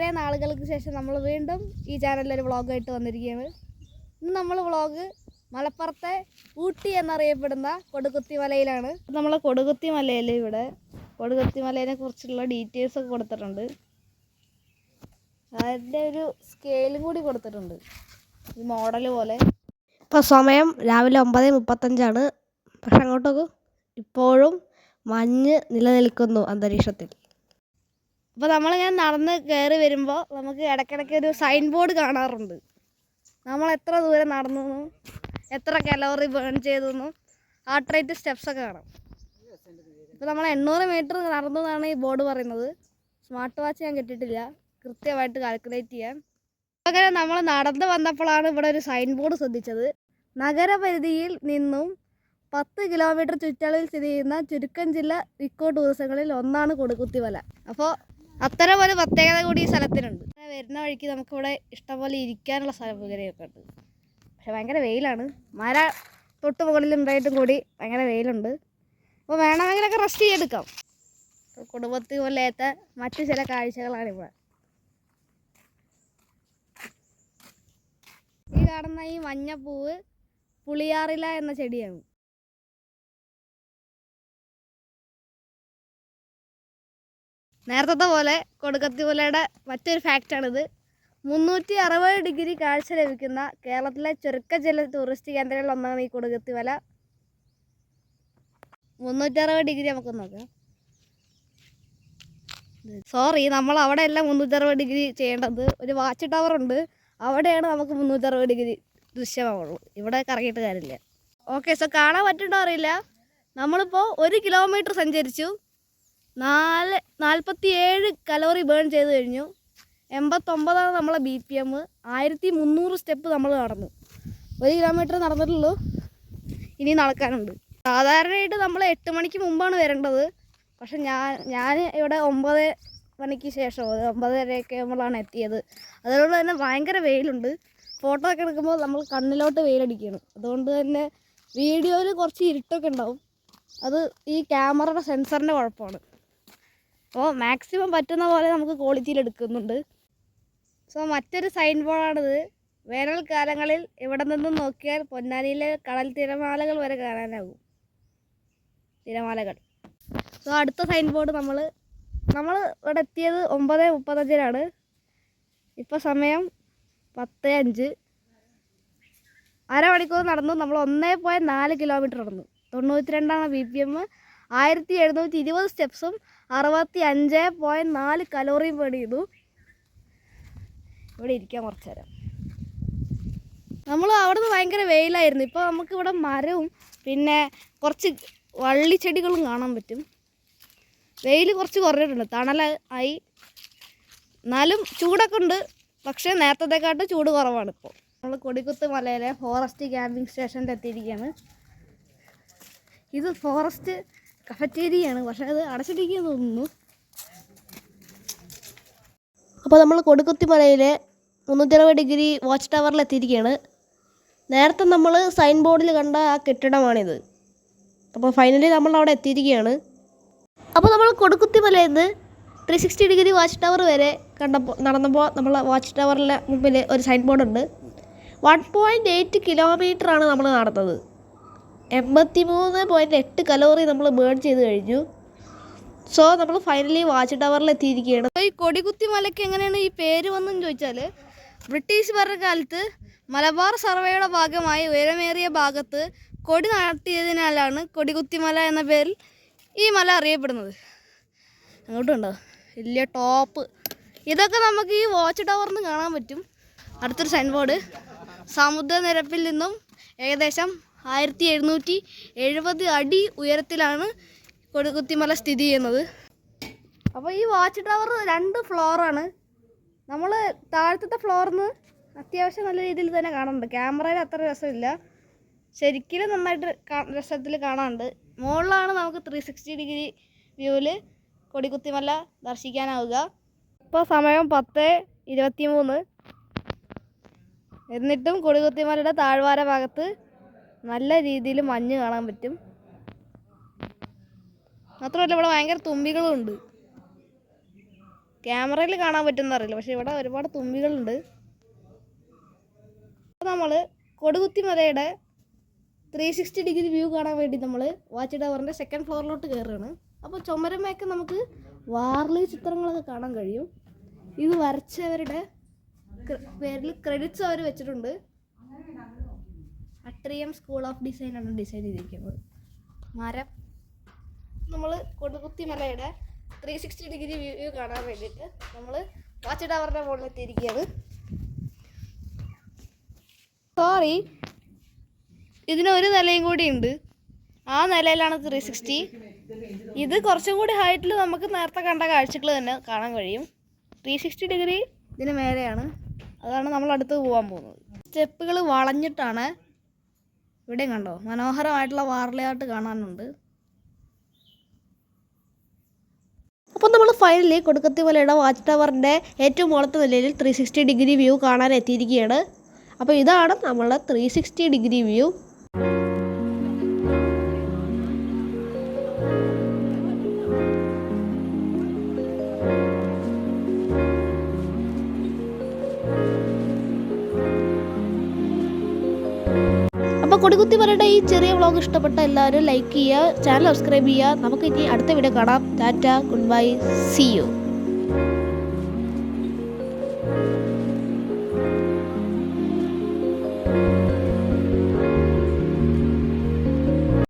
വളരെ നാളുകൾക്ക് ശേഷം നമ്മൾ വീണ്ടും ഈ ചാനലിൽ ഒരു വ്ളോഗായിട്ട് വന്നിരിക്കുകയാണ്. ഇന്ന് നമ്മൾ വ്ളോഗ് മലപ്പുറത്തെ ഊട്ടി എന്നറിയപ്പെടുന്ന കൊടുകുത്തി മലയിലാണ്. നമ്മൾ കൊടുകുത്തി മലയിൽ ഇവിടെ കൊടുകുത്തി മലയെ കുറിച്ചുള്ള ഡീറ്റെയിൽസ് ഒക്കെ കൊടുത്തിട്ടുണ്ട്. അതിൻ്റെ ഒരു സ്കെയിലും കൂടി കൊടുത്തിട്ടുണ്ട്, ഈ മോഡൽ പോലെ. ഇപ്പോൾ സമയം രാവിലെ 9:35 പക്ഷെ അങ്ങോട്ടൊക്കെ ഇപ്പോഴും മഞ്ഞ് നിലനിൽക്കുന്നു അന്തരീക്ഷത്തിൽ. അപ്പോൾ നമ്മളിങ്ങനെ നടന്ന് കയറി വരുമ്പോൾ നമുക്ക് ഇടയ്ക്കിടയ്ക്ക് ഒരു സൈൻ ബോർഡ് കാണാറുണ്ട്. നമ്മൾ എത്ര ദൂരം നടന്നു, എത്ര കലോറി ബേൺ ചെയ്തു, ഹാർട്ട് റേറ്റ് സ്റ്റെപ്സൊക്കെ കാണാം. ഇപ്പോൾ നമ്മൾ 800 മീറ്റർ നടന്നു എന്നാണ് ഈ ബോർഡ് പറയുന്നത്. സ്മാർട്ട് വാച്ച് ഞാൻ കിട്ടിയിട്ടില്ല കൃത്യമായിട്ട് കാൽക്കുലേറ്റ് ചെയ്യാൻ. അങ്ങനെ നമ്മൾ നടന്നു വന്നപ്പോഴാണ് ഇവിടെ ഒരു സൈൻ ബോർഡ് ശ്രദ്ധിച്ചത്. നഗരപരിധിയിൽ നിന്നും 10 കിലോമീറ്റർ ചുറ്റളവിൽ സ്ഥിതി ചെയ്യുന്ന ചുരുക്കം ജില്ല ഇക്കോ ടൂറിസങ്ങളിൽ ഒന്നാണ് കൊടുകുത്തി മല. അപ്പോൾ അത്തരം ഒരു പ്രത്യേകത കൂടി ഈ സ്ഥലത്തിനുണ്ട്. വരുന്ന വഴിക്ക് നമുക്കിവിടെ ഇഷ്ടംപോലെ ഇരിക്കാനുള്ള സൗകര്യമൊക്കെ ഉണ്ട്. പക്ഷെ ഭയങ്കര വെയിലാണ്. മര തൊട്ട് മുകളിലുണ്ടായിട്ടും കൂടി ഭയങ്കര വെയിലുണ്ട്. അപ്പോൾ വേണമെങ്കിലൊക്കെ റെസ്റ്റ് ചെയ്തെടുക്കാം. കൊടുകുത്തി മലയത്തെ മറ്റു ചില കാഴ്ചകളാണിവിടെ. ഈ കാണുന്ന ഈ മഞ്ഞപ്പൂവ് പുളിയാറില എന്ന ചെടിയാണ്. നേരത്തെ പോലെ കൊടുകുത്തി മലയുടെ മറ്റൊരു ഫാക്റ്റാണിത്. 360 ഡിഗ്രി കാഴ്ച ലഭിക്കുന്ന കേരളത്തിലെ ചുരുക്കം ചില ടൂറിസ്റ്റ് കേന്ദ്രങ്ങളിൽ ഒന്നാണ് ഈ കൊടുകുത്തി മല. 360 ഡിഗ്രി നമുക്ക് നോക്കാം. സോറി, നമ്മൾ അവിടെയല്ല 360 ഡിഗ്രി ചെയ്യേണ്ടത്. ഒരു വാച്ച് ടവർ ഉണ്ട്, അവിടെയാണ് നമുക്ക് 360 ഡിഗ്രി ദൃശ്യമാവുള്ളൂ. ഇവിടെ കറങ്ങിയിട്ട് കാര്യമില്ല. ഓക്കെ, സോ കാണാൻ പറ്റുന്നുണ്ടോ അറിയില്ല. നമ്മളിപ്പോൾ 1 കിലോമീറ്റർ സഞ്ചരിച്ചു, 47 കലോറി ബേൺ ചെയ്ത് കഴിഞ്ഞു. 89 നമ്മളെ BPM. 1300 സ്റ്റെപ്പ് നമ്മൾ നടന്നു. 1 കിലോമീറ്റർ നടന്നിട്ടുള്ളൂ, ഇനി നടക്കാനുണ്ട്. സാധാരണയായിട്ട് നമ്മൾ 8 മണിക്ക് മുമ്പാണ് വരേണ്ടത്. പക്ഷെ ഞാൻ ഇവിടെ 9 മണിക്ക് ശേഷം 9:30 നമ്മളാണ് എത്തിയത്. അതുകൊണ്ട് തന്നെ ഭയങ്കര വെയിലുണ്ട്. ഫോട്ടോ ഒക്കെ എടുക്കുമ്പോൾ നമ്മൾ കണ്ണിലോട്ട് വെയിലടിക്കുകയാണ്. അതുകൊണ്ട് തന്നെ വീഡിയോയിൽ കുറച്ച് ഇരുട്ടൊക്കെ ഉണ്ടാവും. അത് ഈ ക്യാമറയുടെ സെൻസറിൻ്റെ കുഴപ്പമാണ്. അപ്പോൾ മാക്സിമം പറ്റുന്ന പോലെ നമുക്ക് ക്വാളിറ്റിയിൽ എടുക്കുന്നുണ്ട്. സോ മറ്റൊരു സൈൻ ബോർഡാണിത്. വേനൽക്കാലങ്ങളിൽ ഇവിടെ നിന്നും നോക്കിയാൽ പൊന്നാനിയിലെ കടൽ തിരമാലകൾ വരെ കാണാനാകും. തിരമാലകൾ. സോ അടുത്ത സൈൻ ബോർഡ് നമ്മൾ ഇവിടെ എത്തിയത് 9:35 ഇപ്പോൾ സമയം 10:05. അരമണിക്കൂർ നടന്നു. നമ്മൾ 1.4 കിലോമീറ്റർ നടന്നു. 92 BPM, 1720 സ്റ്റെപ്സും 65.4 കലോറിയും ബേൺ ചെയ്തു. ഇവിടെ ഇരിക്കാൻ കുറച്ച് നേരം. നമ്മൾ അവിടുന്ന് ഭയങ്കര വെയിലായിരുന്നു. ഇപ്പോൾ നമുക്കിവിടെ മരവും പിന്നെ കുറച്ച് വള്ളിച്ചെടികളും കാണാൻ പറ്റും. വെയിൽ കുറച്ച് കുറഞ്ഞിട്ടുണ്ട്, തണലായി. എന്നാലും ചൂടൊക്കെ ഉണ്ട്, പക്ഷേ നേരത്തേക്കാട്ട് ചൂട് കുറവാണ്. ഇപ്പോൾ നമ്മൾ കൊടികുത്ത് മലയിലെ ഫോറസ്റ്റ് ക്യാമ്പിംഗ് സ്റ്റേഷനിൽ എത്തിയിരിക്കുകയാണ്. ഇത് ഫോറസ്റ്റ് കഫറ്റേരിയയാണ്, പക്ഷേ അത് അടച്ചിട്ടിരിക്കുന്നു തോന്നുന്നു. അപ്പോൾ നമ്മൾ കൊടുകുത്തി മലയിലെ 360 ഡിഗ്രി വാച്ച് ടവറിൽ എത്തിയിരിക്കുകയാണ്. നേരത്തെ നമ്മൾ സൈൻ ബോർഡിൽ കണ്ട ആ കെട്ടിടമാണിത്. അപ്പോൾ ഫൈനലി നമ്മൾ അവിടെ എത്തിയിരിക്കുകയാണ്. അപ്പോൾ നമ്മൾ കൊടുകുത്തി മലയിൽ നിന്ന് 360 ഡിഗ്രി വാച്ച് ടവർ വരെ നടന്നപ്പോൾ നമ്മൾ വാച്ച് ടവറിൻ്റെ മുമ്പിൽ ഒരു സൈൻ ബോർഡുണ്ട്. 1.8 കിലോമീറ്ററാണ് നമ്മൾ നടന്നത്. 83.8 കലോറി നമ്മൾ ബേൺ ചെയ്ത് കഴിഞ്ഞു. സോ നമ്മൾ ഫൈനലി വാച്ച് ടവറിൽ എത്തിയിരിക്കുകയാണ്. ഈ കൊടികുത്തി മലയ്ക്ക് എങ്ങനെയാണ് ഈ പേര് വന്നെന്ന് ചോദിച്ചാൽ, ബ്രിട്ടീഷ് ഭരണകാലത്ത് മലബാർ സർവേയുടെ ഭാഗമായി ഉയരമേറിയ ഭാഗത്ത് കൊടി നാട്ടിയതിനാലാണ് കൊടികുത്തി മല എന്ന പേരിൽ ഈ മല അറിയപ്പെടുന്നത്. അങ്ങോട്ടുണ്ടോ വലിയ ടോപ്പ്. ഇതൊക്കെ നമുക്ക് ഈ വാച്ച് ടവറിൽ നിന്ന് കാണാൻ പറ്റും. അടുത്തൊരു സൈൻ ബോർഡ്. സമുദ്രനിരപ്പിൽ നിന്നും ഏകദേശം 1770 അടി ഉയരത്തിലാണ് കൊടുകുത്തി മല സ്ഥിതി ചെയ്യുന്നത്. അപ്പോൾ ഈ വാച്ച് ടവർ 2 ഫ്ലോറാണ്. നമ്മൾ താഴത്തെ ഫ്ലോറിൽ നിന്ന് അത്യാവശ്യം നല്ല രീതിയിൽ തന്നെ കാണുന്നുണ്ട്. ക്യാമറയിൽ അത്ര രസമില്ല, ശരിക്കും നന്നായിട്ട് രസത്തിൽ കാണാനുണ്ട്. മുകളിലാണ് നമുക്ക് 360 ഡിഗ്രി വ്യൂവിൽ കൊടികുത്തി മല ദർശിക്കാനാവുക. ഇപ്പോൾ സമയം 10:23. എന്നിട്ടും കൊടികുത്തി മലയുടെ താഴ്വാര ഭാഗത്ത് നല്ല രീതിയിൽ മഞ്ഞ് കാണാൻ പറ്റും. മാത്രമല്ല ഇവിടെ ഭയങ്കര തുമ്പികളുണ്ട്. ക്യാമറയിൽ കാണാൻ പറ്റുമെന്ന് അറിയില്ല, പക്ഷേ ഇവിടെ ഒരുപാട് തുമ്പികളുണ്ട്. അപ്പോൾ നമ്മൾ കൊടുകുത്തി മലയുടെ 360 ഡിഗ്രി വ്യൂ കാണാൻ വേണ്ടി നമ്മൾ വാച്ച് ടവറിൻ്റെ 2nd ഫ്ലോറിലോട്ട് കയറുകയാണ്. അപ്പോൾ ചുമരമയൊക്കെ നമുക്ക് വാർലി ചിത്രങ്ങളൊക്കെ കാണാൻ കഴിയും. ഇത് വരച്ചവരുടെ പേരിൽ ക്രെഡിറ്റ്സ് അവർ വെച്ചിട്ടുണ്ട്. അട്രിയം സ്കൂൾ ഓഫ് ഡിസൈൻ ആണ് ഡിസൈൻ ചെയ്തിരിക്കുന്നത്. മരം നമ്മൾ കൊടുകുത്തി മലയുടെ 360 ഡിഗ്രി വ്യൂ കാണാൻ വേണ്ടിയിട്ട് നമ്മൾ വാച്ച് ടവറിൻ്റെ മുകളിൽ എത്തിയിരിക്കുകയാണ്. സോറി, ഇതിനൊരു നിലയും കൂടി ഉണ്ട്. ആ നിലയിലാണ് 360. ഇത് കുറച്ചും കൂടി ഹൈറ്റിൽ നമുക്ക് നേരത്തെ കണ്ട കാഴ്ചകൾ തന്നെ കാണാൻ കഴിയും. 360 ഡിഗ്രി ഇതിന് മേലെയാണ്. അതാണ് നമ്മൾ അടുത്ത് പോകാൻ പോകുന്നത്. സ്റ്റെപ്പുകൾ വളഞ്ഞിട്ടാണ്. ഇവിടെയും കണ്ടോ, മനോഹരമായിട്ടുള്ള വാർലയായിട്ട് കാണാനുണ്ട്. അപ്പോൾ നമ്മൾ ഫൈനലി കൊടുകുത്തി മലയുടെ വാച്ച് ടവറിൻ്റെ ഏറ്റവും മുകളിലത്തെ നിലയിൽ 360 ഡിഗ്രി വ്യൂ കാണാൻ എത്തിയിരിക്കുകയാണ്. അപ്പോൾ ഇതാണ് നമ്മളുടെ 360 ഡിഗ്രി വ്യൂ. അപ്പോൾ കൊടുകുത്തി മലയുടെ ഈ ചെറിയ വ്ളോഗ് ഇഷ്ടപ്പെട്ട എല്ലാവരും ലൈക്ക് ചെയ്യുക, ചാനൽ സബ്സ്ക്രൈബ് ചെയ്യുക. നമുക്ക് ഇനി അടുത്ത വീഡിയോ കാണാം. Tata, good bye, see U.